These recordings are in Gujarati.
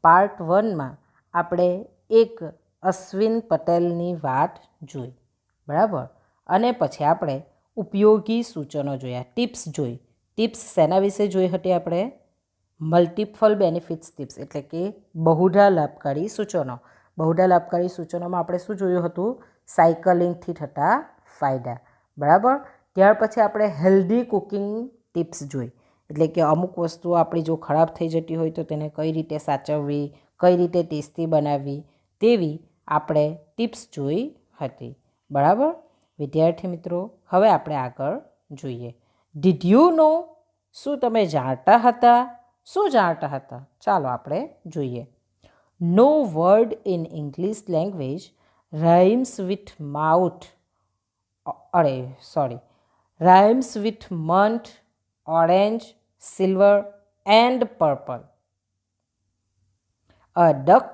પાર્ટ 1માં આપણે એક અશ્વિન પટેલની વાત જોઈ, બરાબર. અને પછી આપણે ઉપયોગી સૂચનો જોયા, ટિપ્સ જોઈ. ટિપ્સ શેના વિશે જોઈ હતી આપણે? મલ્ટિપલ બેનિફિટ્સ ટિપ્સ, એટલે કે બહુધા લાભકારી સૂચનો. બહુધા લાભકારી સૂચનોમાં આપણે શું જોયું હતું? સાયકલિંગથી થતા ફાયદા, બરાબર. ત્યાર પછી આપણે હેલ્ધી કુકિંગ ટિપ્સ જોઈ, એટલે કે અમુક વસ્તુઓ આપણી જો ખરાબ થઈ જતી હોય તો તેને કઈ રીતે સાચવવી, કઈ રીતે ટેસ્ટી બનાવવી, તેવી આપણે ટિપ્સ જોઈ હતી, બરાબર. વિદ્યાર્થી મિત્રો, હવે આપણે આગળ જોઈએ. ડીડ યુ નો? શું તમે જાણતા હતા? શું જાણતા હતા? ચાલો આપણે જોઈએ. No word in English language rhymes with mouth rhymes with month, orange, silver and purple. A duck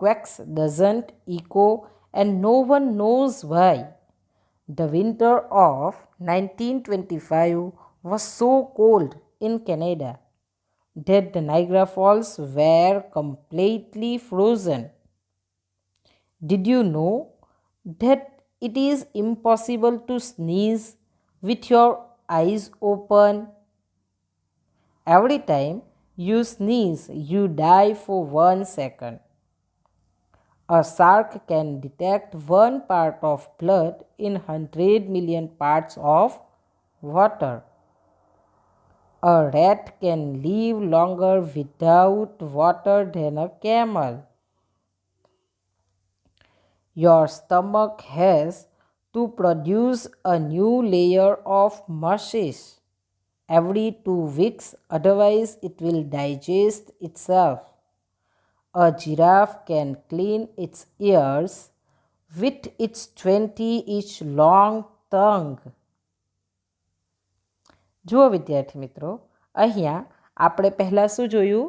quacks doesn't echo and no one knows why. The winter of 1925 was so cold in Canada that the Niagara Falls were completely frozen. Did you know that it is impossible to sneeze with your eyes open? Every time you sneeze, you die for 1 second. A shark can detect 1 part of blood in 100 million parts of water. A rat can live longer without water than a camel. Your stomach has to produce a new layer of mucus every 2 weeks, otherwise it will digest itself. A giraffe can clean its ears with its 20-inch long tongue. જુઓ વિદ્યાર્થી મિત્રો, અહીંયા આપણે પહેલાં શું જોયું?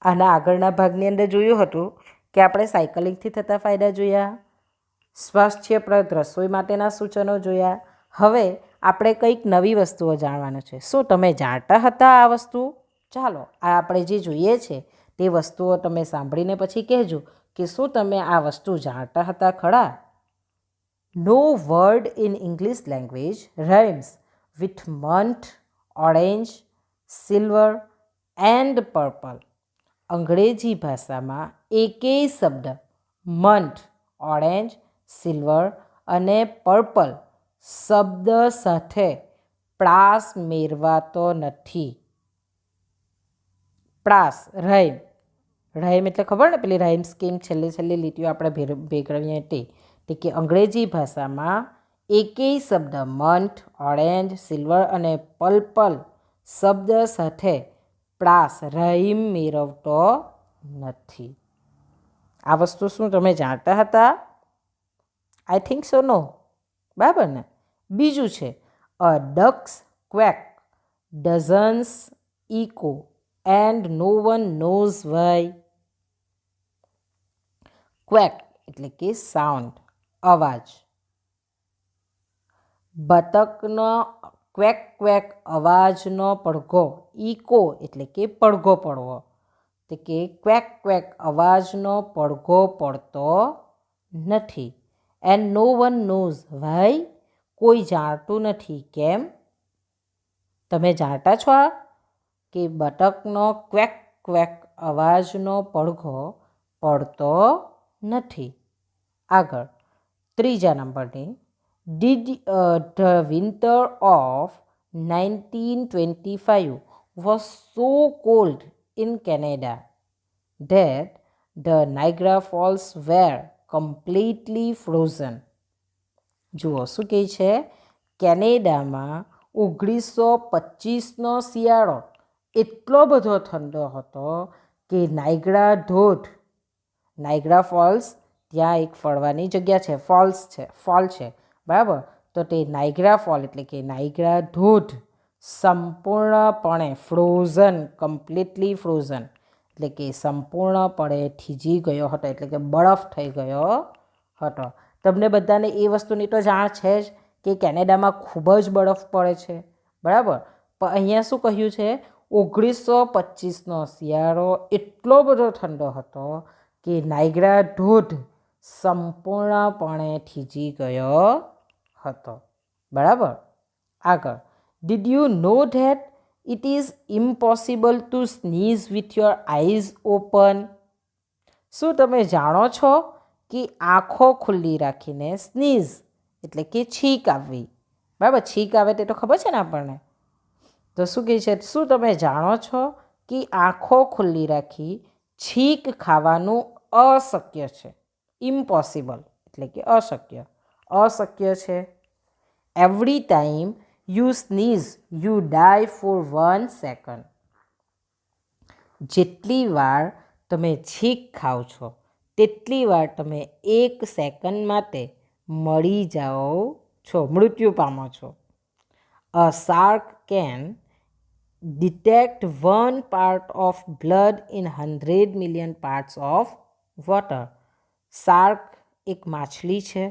આના આગળના ભાગની અંદર જોયું હતું કે આપણે સાયકલિંગથી થતા ફાયદા જોયા, સ્વાસ્થ્યપ્રદ રસોઈ માટેના સૂચનો જોયા. હવે આપણે કંઈક નવી વસ્તુઓ જાણવાનું છે. શું તમે જાણતા હતા આ વસ્તુ? ચાલો આ આપણે જે જોઈએ છે તે વસ્તુઓ તમે સાંભળીને પછી કહેજો કે શું તમે આ વસ્તુ જાણતા હતા ખરા? No word in English language rhymes with month, orange, silver and purple. અંગ્રેજી ભાષામાં એકેય શબ્દ મંથ, ઓરેન્જ, સિલ્વર અને પર્પલ શબ્દ સાથે પ્રાસ મેળવાતો નથી. પ્રાસ, રાઇમ. રાઇમ એટલે ખબર ને, પેલી રાઇમ સ્કીમ છેલ્લે છેલ્લી લીટીઓ આપણે ભેગવીએ તે કે અંગ્રેજી ભાષામાં એકેય શબ્દ મંથ, ઓરેન્જ, સિલ્વર અને પર્પલ શબ્દ સાથે પ્રાસ, રાઇમ મેળવતો નથી. આ વસ્તુ શું તમે જાણતા હતા? આઈ થિંક સો નો, બરાબર ને. બીજું છે a ducks quack doesn't echo and no one knows why. Quack એટલે કે સાઉન્ડ, અવાજ. બતકનો ક્વેક ક્વેક અવાજનો પડઘો, ઇકો એટલે કે પડઘો પડવો, એટલે કે ક્વેક ક્વેક અવાજનો પડઘો પડતો નથી. And no one knows why, કોઈ જાણતું નથી કેમ. તમે જાણતા છો કે બતકનો ક્વેક ક્વેક અવાજનો પડઘો પડતો નથી. આગળ ત્રીજા નંબરની, did the winter of 1925 was so cold in Canada that the Niagara Falls were completely frozen. જુઓ શું કહે છે? કેનેડામાં 1925નો શિયાળો એટલો બધો ઠંડો હતો કે નાયગ્રા ધોધ, નાયગ્રા ફોલ્સ, ત્યાં એક ફરવાની જગ્યા છે, ફોલ છે, બરાબર. તો તે નાયગ્રા ફોલ એટલે કે નાયગ્રા ધોધ સંપૂર્ણપણે ફ્રોઝન, કમ્પ્લીટલી ફ્રોઝન એટલે કે સંપૂર્ણપણે થીજી ગયો હતો, એટલે કે બરફ થઈ ગયો હતો. તમને બધાને એ વસ્તુની તો જાણ છે જ કે કેનેડામાં ખૂબ જ બરફ પડે છે, બરાબર. પણ અહીંયા શું કહ્યું છે? 1925નો શિયાળો એટલો બધો ઠંડો હતો કે નાયગ્રા ધોધ સંપૂર્ણપણે થીજી ગયો હતો. બરાબર. આગળ, did you know that it is impossible to sneeze with your eyes open? શું તમે જાણો છો કે આંખો ખુલ્લી રાખીને સ્નીઝ એટલે કે છીંક આવવી, બરાબર, છીંક આવે તે તો ખબર છે ને આપણને. તો શું કહે છે, શું તમે જાણો છો કે આંખો ખુલ્લી રાખી છીંક ખાવાનું અશક્ય છે? ઇમ્પોસિબલ એટલે કે અશક્ય, અશક્ય છે. Every time you sneeze you die for 1 second. જેટલી વાર તમે છીંક ખાઓ છો તેટલી વાર તમે 1 સેકન્ડ માટે મરી જાઓ છો, મૃત્યુ પામો છો. અ shark can detect 1 part of blood in 100 million parts of water. Shark એક માછલી છે,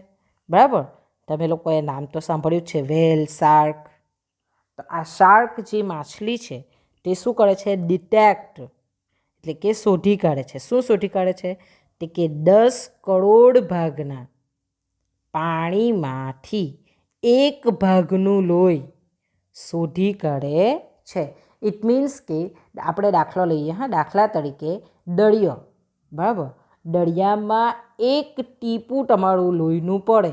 બરાબર. તમે લોકોએ નામ તો સાંભળ્યું છે, વેલ, શાર્ક. તો આ શાર્ક જે માછલી છે તે શું કરે છે? ડિટેક્ટ એટલે કે શોધી કાઢે છે. શું શોધી કાઢે છે? તે કે 10 કરોડ ભાગના પાણીમાંથી 1 ભાગનું લોહી શોધી કાઢે છે. ઇટ મીન્સ કે આપણે દાખલો લઈએ, હા, દાખલા તરીકે દરિયો, બરાબર. દરિયામાં 1 ટીપું તમારું લોહીનું પડે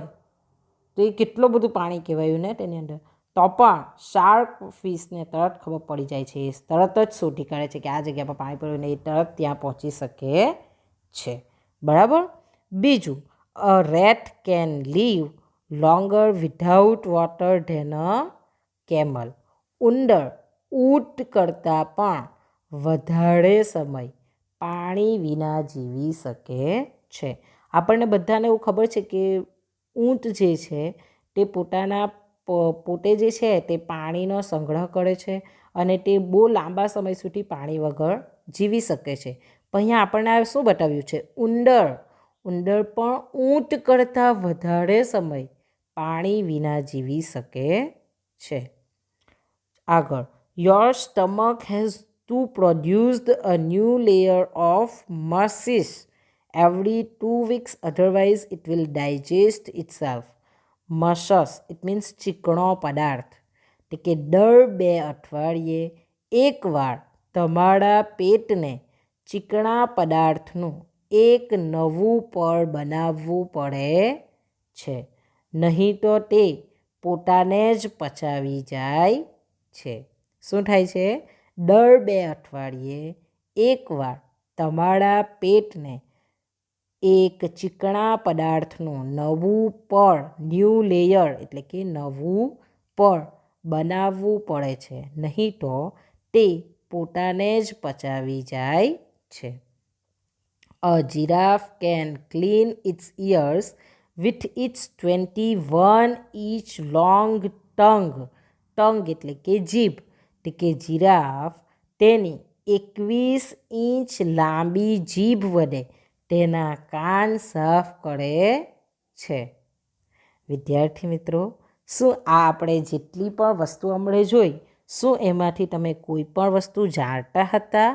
તો એ કેટલું બધું પાણી કહેવાયું ને તેની અંદર. તો પણ શાર્ક ફિશને તરત ખબર પડી જાય છે, એ તરત જ શોધી કાઢે છે કે આ જગ્યા પર પાણી પડ્યું ને એ તરત ત્યાં પહોંચી શકે છે, બરાબર. બીજું, a rat can live longer without water than a camel. ઉંદર ઊંટ કરતાં પણ વધારે સમય પાણી વિના જીવી શકે છે. આપણને બધાને એવું ખબર છે કે ઊંટ જે છે તે પોતે જે છે તે પાણીનો સંગ્રહ કરે છે અને તે બહુ લાંબા સમય સુધી પાણી વગર જીવી શકે છે. પણ અહીંયા આપણને શું બતાવ્યું છે? ઉંદર પણ ઊંટ કરતાં વધારે સમય પાણી વિના જીવી શકે છે. આગળ, your stomach has to produced a new layer of mucus every 2 weeks, otherwise it will digest itself. Mucus it means ચીકણો પદાર્થ. એટલે કે દર 2 અઠવાડિયે એકવાર તમારા પેટને ચીકણા પદાર્થનું એક નવું પળ બનાવવું પડે છે, નહીં તો તે પોતાને જ પચાવી જાય છે. શું થાય છે? દર 2 અઠવાડિયે એકવાર તમારા પેટને એક ચીકણા પદાર્થનું નવું પળ, ન્યૂ લેયર એટલે કે નવું પળ બનાવવું પડે છે, નહીં તો તે પોતાને જ પચાવી જાય છે. A giraffe can clean its ears with its 21 inch long tongue. Tongue એટલે કે જીભ. એટલે કે જીરાફ તેની 21 ઇંચ લાંબી જીભ વડે તેના કાન સાફ કરે છે. વિદ્યાર્થી મિત્રો, શું આ આપણે જેટલી પણ વસ્તુ હમણાં જોઈ, શું એમાંથી તમે કોઈ પણ વસ્તુ જાણતા હતા?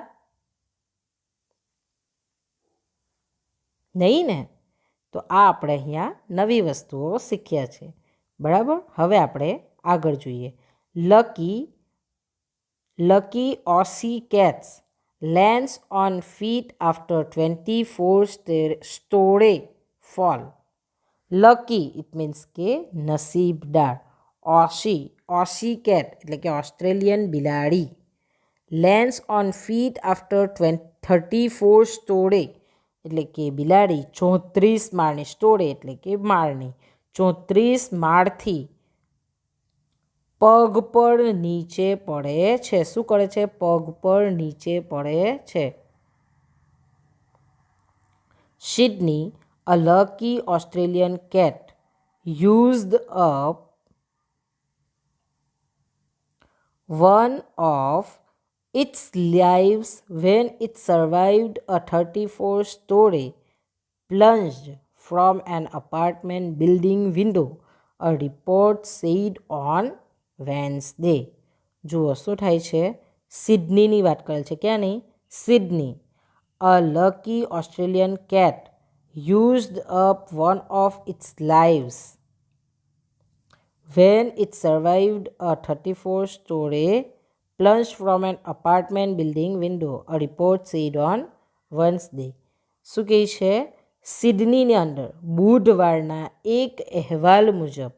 નહીં ને? તો આ આપણે અહીંયા નવી વસ્તુઓ શીખ્યા છે, બરાબર. હવે આપણે આગળ જોઈએ. Lucky Aussie cats lands on feet after 24 story fall. Lucky it means કે નસીબદાર. ઓસી કેટ એટલે કે ઓસ્ટ્રેલિયન બિલાડી. Lands on feet after 34 story એટલે કે બિલાડી 34 માળની, સ્ટોરી એટલે કે માળની, 34 માળથી પગ પર નીચે પડે છે. શું કરે છે? પગ પર નીચે પડે છે. Sydney, a lucky Australian cat, used up one of its lives when it survived a 34-story plunge from an apartment building window, a report said on Wednesday. જુઓ શું થાય છે? સિડનીની વાત કરેલ છે. ક્યાંની? Sydney. A lucky Australian cat used up one of its lives when it survived a 34-story plunge from an apartment building window, a report said on Wednesday. શું કહે છે? સિડનીની અંદર બુધવારના એક અહેવાલ મુજબ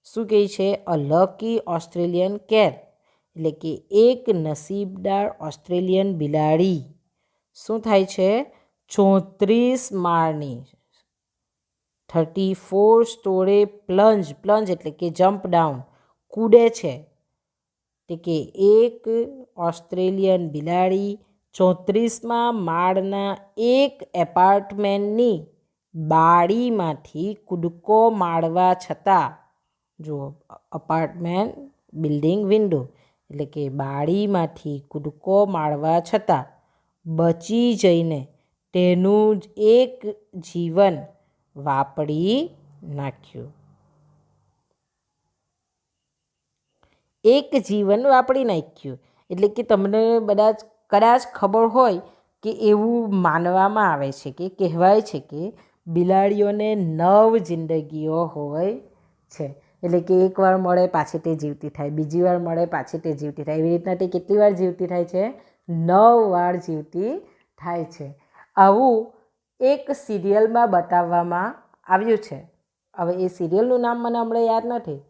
શું કહે છે? અ લકી ઓસ્ટ્રેલિયન કેટ એટલે કે એક નસીબદાર ઓસ્ટ્રેલિયન બિલાડી શું થાય છે? 34 માળની 34 સ્ટોરી પ્લંજ એટલે કે જમ્પ ડાઉન કૂદે છે. એટલે કે એક ઓસ્ટ્રેલિયન બિલાડી 34મા માળના એક એપાર્ટમેન્ટની બારીમાંથી કૂદકો મારવા છતાં, જુઓ, અપાર્ટમેન્ટ બિલ્ડિંગ વિન્ડો એટલે કે બારીમાંથી કૂદકો મારવા છતાં બચી જઈને તેનું જ એક જીવન વાપરી નાખ્યું. એક જીવન વાપરી નાખ્યું એટલે કે તમને કદાચ ખબર હોય કે એવું માનવામાં આવે છે કે કહેવાય છે કે બિલાડીઓને 9 જિંદગીઓ હોય છે. એટલે કે એકવાર મળે પાછી તે જીવતી થાય, બીજી વાર મળે પાછી તે જીવતી થાય, એવી રીતના તે કેટલી વાર જીવતી થાય છે? 9 વાર જીવતી થાય છે. આવું એક સિરિયલમાં બતાવવામાં આવ્યું છે. હવે એ સિરિયલનું નામ મને હમણાં યાદ નથી.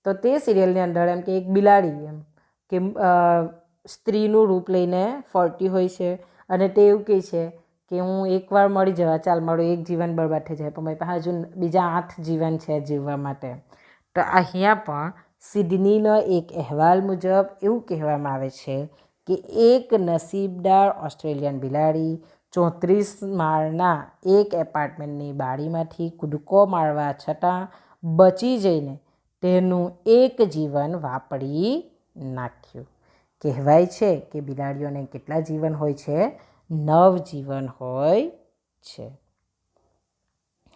તો તે સિરિયલની અંદર એમ કે એક બિલાડી એમ કે સ્ત્રીનું રૂપ લઈને ફરતી હોય છે અને તે એવું કહે છે કે હું એકવાર મળી જવા, ચાલ મારું એક જીવન બરબાદ થઈ જાય પણ મારી પાસે હજુ બીજા 8 જીવન છે જીવવા માટે. તો અહીંયા પણ સિડનીનો એક અહેવાલ મુજબ એવું કહેવામાં આવે છે કે એક નસીબદાર ઓસ્ટ્રેલિયન બિલાડી 34 માળના એક એપાર્ટમેન્ટની બારીમાંથી કૂદકો મારવા છતાં બચી જઈને તેનું એક જીવન વાપરી નાખ્યું. કહેવાય છે કે બિલાડીઓને કેટલા જીવન હોય છે? 9 જીવન હોય છે.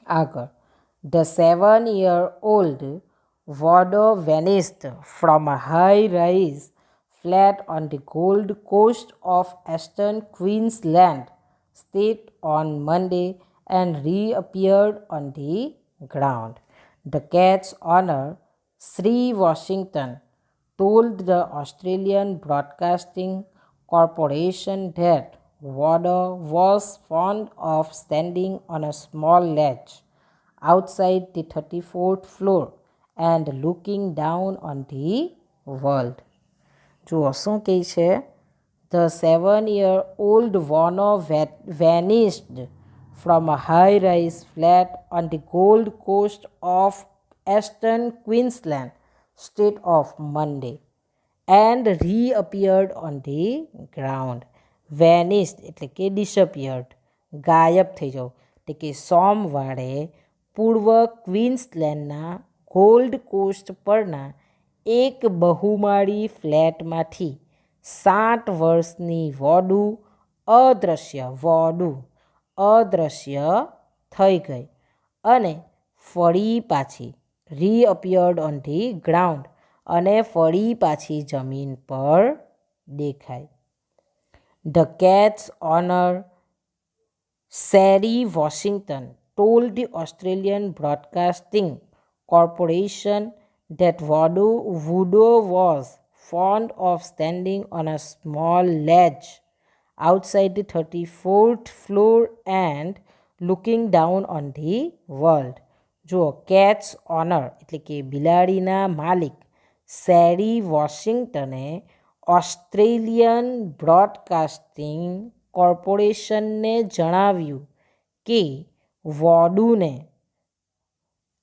આગળ, the 7-year-old Wado vanished from a high-rise flat on the Gold Coast of Eastern Queensland state on Monday and reappeared on the ground. The cat's owner, Sri Washington, told the Australian Broadcasting Corporation that Wado was fond of standing on a small ledge outside the 34th floor and looking down on the world. જુઓ શું કહે છે? The 7-year-old Wano vanished from a high-rise flat on the Gold Coast of Eastern Queensland state of Monday and reappeared on the ground. Vanished એટલે કે disappeared, ગાયબ થઈ જવું. એટલે કે સોમવારે પૂર્વ ક્વીન્સલેન્ડના ગોલ્ડ કોસ્ટ પરના એક બહુમાળી ફ્લેટમાંથી 60 વર્ષની વોડુ અદૃશ્ય થઈ ગઈ અને ફરી પાછી રીઅપિયર્ડ ઓન ધી ગ્રાઉન્ડ અને ફરી પાછી જમીન પર દેખાઈ. The cat's owner Sri Washington told the Australian Broadcasting Corporation that Wado was fond of standing on a small ledge outside the 34th floor and looking down on the world. જુઓ, કેટ્સ ઓનર એટલે કે બિલાડીના માલિક સેરી વોશિંગ્ટને ઓસ્ટ્રેલિયન બ્રોડકાસ્ટિંગ કોર્પોરેશનને જણાવ્યું કે વોડુને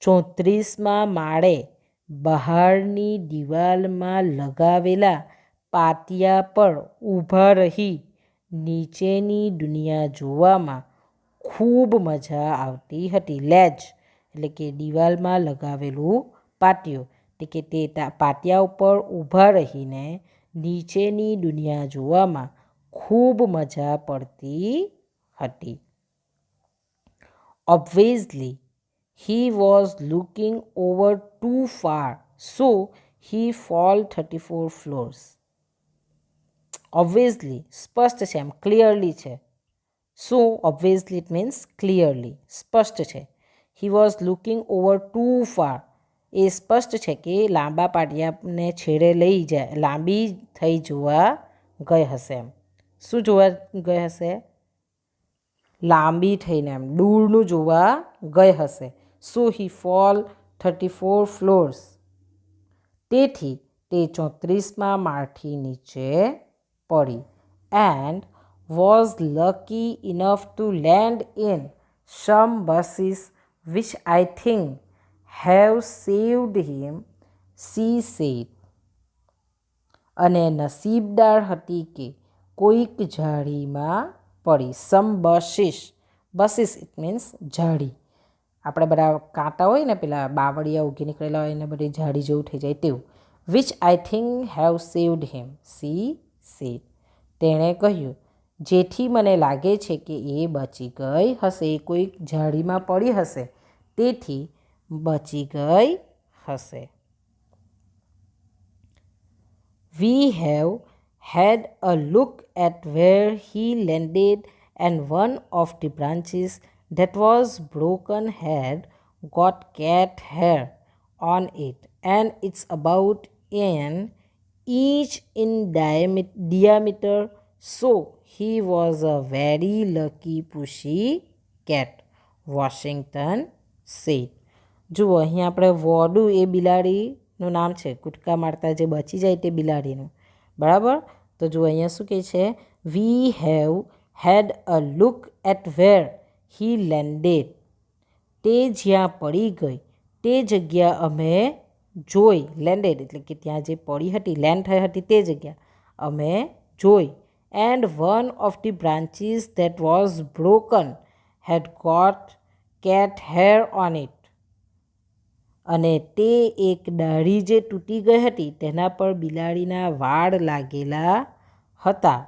34મા માળે બહારની દિવાલમાં લગાવેલા પાટિયા પર ઊભા રહી નીચેની દુનિયા જોવામાં ખૂબ મજા આવતી હતી. લેજ એટલે કે દિવાલમાં લગાવેલું પાટિયું, એટલે કે તે પાટિયા ઉપર ઊભા રહીને નીચેની દુનિયા જોવામાં ખૂબ મજા પડતી હતી. Obviously, he was looking over too far, so he fell 34 floors. Obviously સ્પષ્ટ છે, એમ ક્લિયરલી છે. શું ઓબ્વિયસલી ઇટ મીન્સ ક્લિયરલી, સ્પષ્ટ છે. He was looking over too far, એ સ્પષ્ટ છે કે લાંબા પાટિયાને છેડે લઈ જાય, લાંબી થઈ જોવા ગઈ હશે. એમ શું જોવા ગઈ હશે? લાંબી થઈને, એમ દૂરનું જોવા ગઈ હશે. સો હી ફોલ 34 ફ્લોર્સ, તેથી તે 34મા માળથી નીચે પડી. And was lucky enough to land in sum buses which I think have saved him, C sad. અને નસીબદાર હતી કે કોઈક ઝાડીમાં પડી. સમ બસીસ, બસીસ ઇટ મીન્સ ઝાડી. આપણે બધા કાંટા હોય ને, પેલા બાવળિયા ઉગી નીકળેલા હોય ને બધી ઝાડી જેવું થઈ જાય તેવું. Which I think have saved him, C sad. તેણે કહ્યું, જેથી મને લાગે છે કે એ બચી ગઈ હશે, એ કોઈક ઝાડીમાં પડી હશે તેથી બચી ગઈ હશે. We have had a look at where he landed, and one of the branches that was broken had got cat hair on it, and it's about an inch in diameter, so he was a very lucky pussy cat, Washington said. જુઓ, અહીં આપણે વોડુ એ બિલાડીનું નામ છે, કૂદકા મારતા જે બચી જાય તે બિલાડીનું, બરાબર. તો જુઓ અહીંયા શું કહે છે? We have had a look at where he landed, તે જ્યાં પડી ગઈ તે જગ્યા અમે જોઈ. લેન્ડેડ એટલે કે ત્યાં જે પડી હતી, લેન્ડ થઈ હતી તે જગ્યા અમે જોઈ. And one of the branches that was broken had got cat hair on it, અને તે એક ડાળી જે તૂટી ગઈ હતી તેના પર બિલાડીના વાળ લાગેલા હતા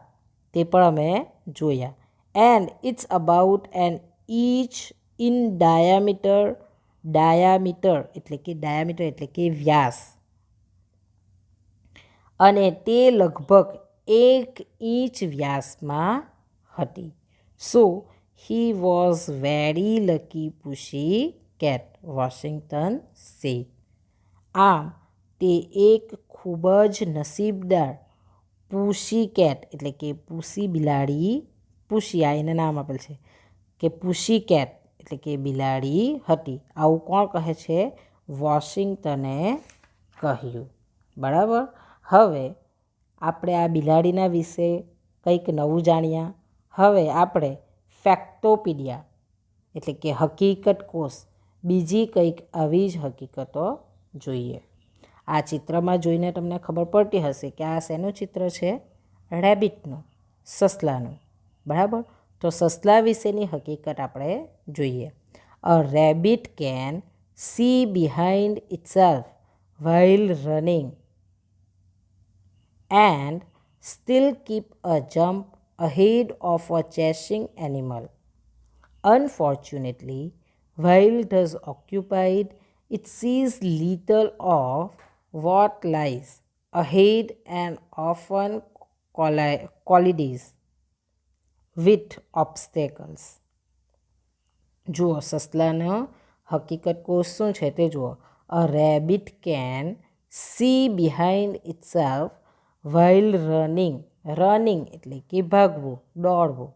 તે પણ અમે જોયા. And it's about an inch in diameter, diameter એટલે કે વ્યાસ, અને તે લગભગ 1 ઇંચ વ્યાસમાં હતી. So he was very lucky pussy cat, Washington said. આમ તે એક ખૂબ જ નસીબદાર પુસી કેટ એટલે કે પુસી બિલાડી, પુસી આ એને નામ આપેલ છે કે પુસી કેટ એટલે કે બિલાડી હતી. આવું કોણ કહે છે? વોશિંગ્ટને કહ્યું, બરાબર. હવે આપણે આ બિલાડીના વિશે કંઈક નવું જાણ્યા. હવે આપણે ફેક્ટોપીડિયા એટલે કે હકીકત કોષ, બીજી કંઈક આવી જ હકીકતો જોઈએ. આ ચિત્રમાં જોઈને તમને ખબર પડતી હશે કે આ શેનું ચિત્ર છે? રેબિટનું, સસલાનું, બરાબર. તો સસલા વિશેની હકીકત આપણે જોઈએ. A rabbit can see behind itself while running and still keep a jump ahead of a chasing animal. Unfortunately, while thus occupied, it sees little of what lies ahead and often collides with obstacles. જુઓ, સસલાનો હકીકત કોષ શું છે તે જુઓ. A rabbit can see behind itself while running, running એટલે કે ભાગવું, દોડવું.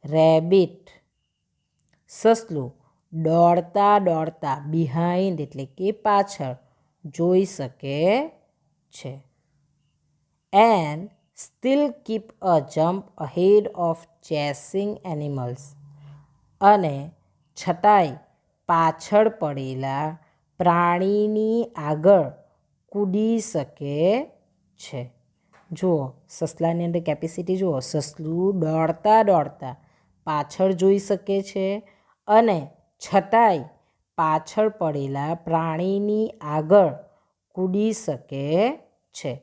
રેબિટ સસલું દોડતા દોડતા, બિહાઇન્ડ એટલે કે પાછળ, જોઈ શકે છે. And steel keep a jump ahead of chasing animals, અને છતાંય પાછળ પડેલા પ્રાણીની આગળ કૂદી શકે છે. જુઓ, સસલાની અંદર કેપેસિટી જુઓ. સસલું દોડતા દોડતા પાછળ જોઈ શકે છે અને છતાંય પાછળ પડેલા પ્રાણીની આગળ કૂદી શકે છે.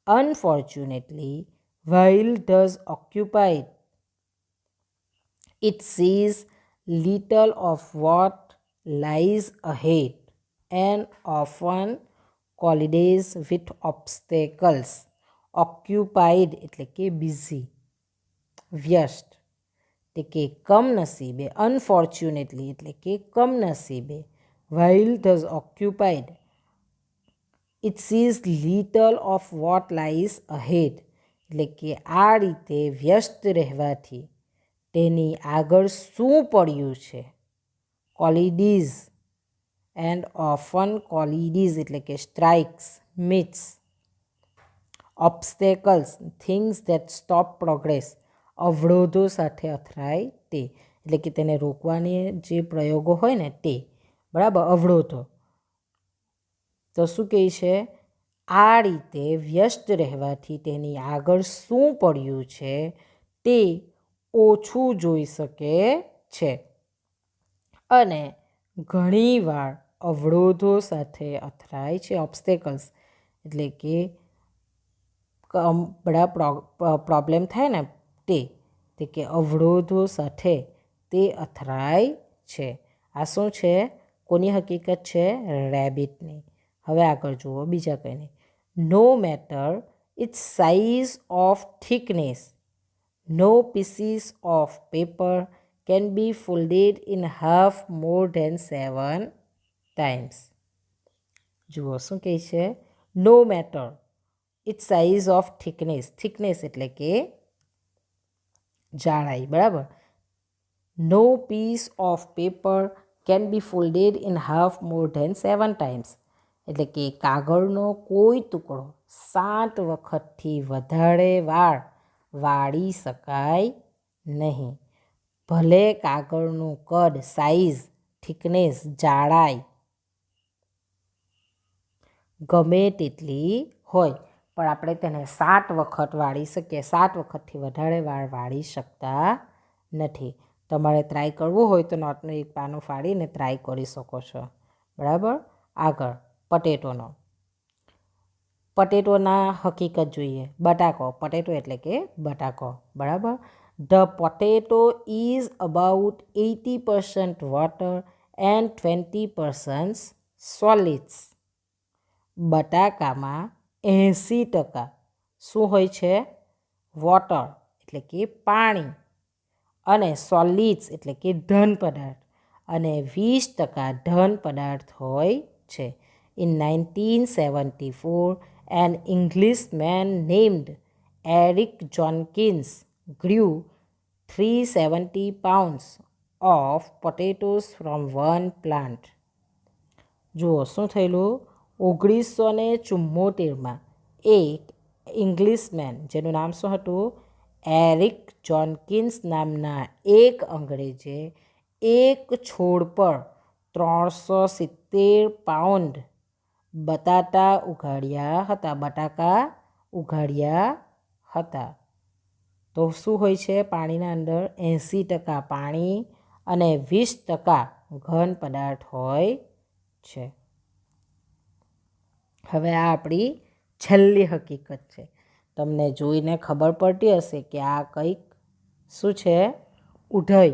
Unfortunately while thus occupied, it sees little of what lies ahead and often collides with obstacles. Occupied એટલે કે બિઝી, વ્યસ્ત એટલે કે કમનસીબે, અનફોર્ચ્યુનેટલી એટલે કે કમનસીબે, while thus occupied it sees little of what lies ahead એટલે કે આ રીતે વ્યસ્ત રહેવાથી તેની આગળ શું પડ્યું છે. કોલિડીઝ એન્ડ ઓફન કોલિડીઝ એટલે કે strikes, meets, obstacles, things that stop progress, અવરોધો સાથે અથડાય તે એટલે કે તેને રોકવાની જે પ્રયોગો હોય ને તે, બરાબર, અવરોધો. તો શું કહે છે, આ રીતે વ્યસ્ત રહેવાથી તેની આગળ શું પડ્યું છે તે ઓછું જોઈ શકે છે અને ઘણીવાર અવરોધો સાથે અથડાય છે. ઓબ્સ્ટેકલ્સ એટલે કે બધા પ્રોબ્લેમ થાય ને તે કે અવરોધો સાથે તે અથડાય છે. આ શું છે, કોની હકીકત છે, રેબિટની. હવે આગળ જુઓ બીજા કંઈ નહીં. No matter its size of thickness, no pieces of paper can be folded in half more than 7 times. જુઓ શું કહે છે, no matter its size of thickness, thickness એટલે કે જાડાઈ, બરાબર. No piece of paper can be folded in half more than 7 times એટલે કે કાગળનો કોઈ ટુકડો 7 વખતથી વધારે વાર વાળી શકાય નહીં. ભલે કાગળનું કદ, સાઇઝ, થિકનેસ, જાડાઈ ગમે તેટલી હોય પણ આપણે તેને 7 વખત વાળી શકીએ, 7 વખતથી વધારે વાર વાળી શકતા નથી. તમારે ટ્રાય કરવું હોય તો નોટનું એક પાનું ફાડીને ટ્રાય કરી શકો છો, બરાબર. આગળ પટેટોનો, પટેટોના હકીકત જોઈએ. બટાકો, પટેટો એટલે કે બટાકો, બરાબર. The potato is about 80% water and 20% solids. બટાકામાં 80% શું હોય છે, વોટર એટલે કે પાણી, અને સોલિડ્સ એટલે કે ઘન પદાર્થ, અને 20% ઘન પદાર્થ હોય છે. In 1974, an Englishman named Eric Jonkins grew 370 pounds of potatoes from one plant. જુઓ શું થયેલું, 1974માં એક ઇંગ્લિશમેન, જેનું નામ શું હતું, એરિક જોનકિન્સ નામના એક અંગ્રેજે એક છોડ પર 370 પાઉન્ડ બટાકા ઉગાડ્યા હતા. તો શું હોય છે, પાણીના અંદર 80% પાણી અને 20% ઘન પદાર્થ હોય છે. હવે આ આપણી છેલ્લી હકીકત છે. તમને જોઈને ખબર પડતી હશે કે આ કંઈક શું છે, ઉધઈ,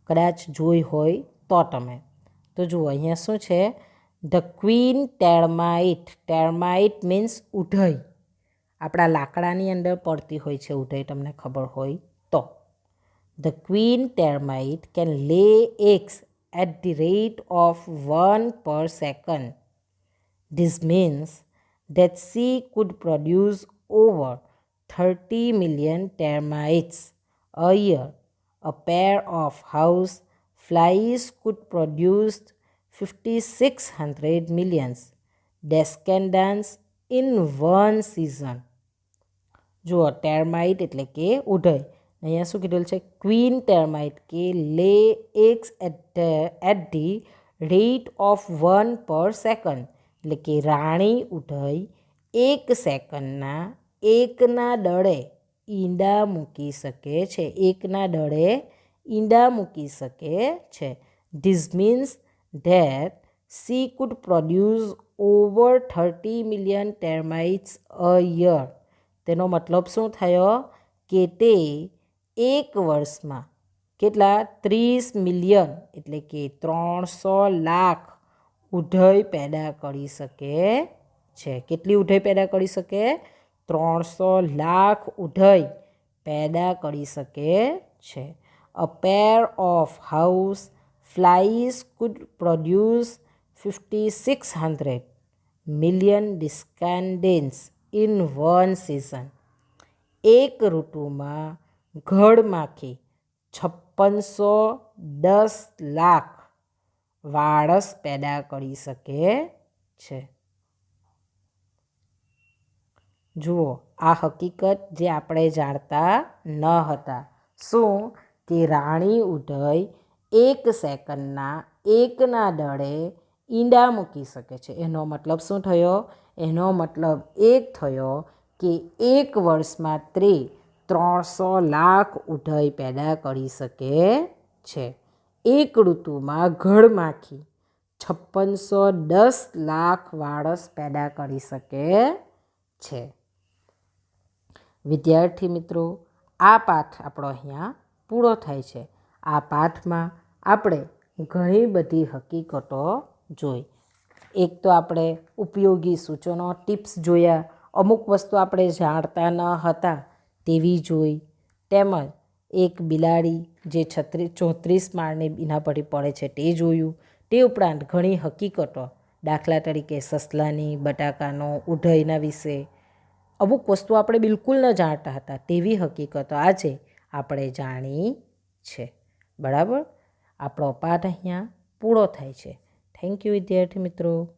કદાચ જોઈ હોય તો તમે. તો જુઓ અહીંયા શું છે, ધ ક્વીન ટેર્માઇટ. ટેર્માઇટ મીન્સ ઉધઈ, આપણા લાકડાની અંદર પડતી હોય છે ઉધઈ, તમને ખબર હોય તો. The queen termite can lay eggs at the rate of 1 per second. This means that she could produce over 30 million termites a year. A pair of house flies could produce 5,600 million descendants in one season. જુઓ, ટેર્માઇટ એટલે કે ઉધઈ. અહીંયા શું કીધેલું છે, ક્વીન ટેર્માઇટ કે lay eggs at the rate of 1 per second એટલે કે રાણી ઉધઈ 1 સેકન્ડના એકના દળે ઈંડા મૂકી શકે છે, એકના દળે ઈંડા મૂકી શકે છે. This means that she food produce over 30 million termites a year. તેનો મતલબ શું થયો કે તે એક વર્ષમાં કેટલા, 30 મિલિયન એટલે કે 300 લાખ ઉધઈ પેદા કરી શકે છે. કેટલી ઉધઈ પેદા કરી શકે, 300 લાખ ઉધઈ પેદા કરી શકે છે. A pair of house flies could produce 5600 million descendants in one season. એક ઋતુમાં ઘડમાખી 5610 લાખ વાળસ પેદા કરી શકે છે. જુઓ, આ હકીકત જે આપણે જાણતા ન હતા. શું કે રાણી ઉધઈ 1 સેકન્ડના એકના દળે ઈંડા મૂકી શકે છે. એનો મતલબ શું થયો? એનો મતલબ એક થયો કે એક વર્ષમાં તે 300 લાખ ઉધઈ પેદા કરી શકે છે. એક ઋતુમાં ઘડમાખી 5610 લાખ વાળસ પેદા કરી શકે છે. વિદ્યાર્થી મિત્રો, આ પાઠ આપણો અહીંયા પૂરો થાય છે. આ પાઠમાં આપણે ઘણી બધી હકીકતો જોઈ. એક તો આપણે ઉપયોગી સૂચનો ટિપ્સ જોયા, અમુક વસ્તુ આપણે જાણતા ન હતા તેવી જોઈ, તેમજ એક બિલાડી જે 34 માળની બીનાપડી પડે છે તે જોયું. તે ઉપરાંત ઘણી હકીકતો, દાખલા તરીકે સસલાની, બટાકાનો, ઉધઈના વિશે અમુક વસ્તુ આપણે બિલકુલ ન જાણતા હતા તેવી હકીકતો આજે આપણે જાણી છે. બરાબર? આપણો પાઠ અહીંયા પૂરો થાય છે. થેન્ક યુ વિદ્યાર્થી મિત્રો.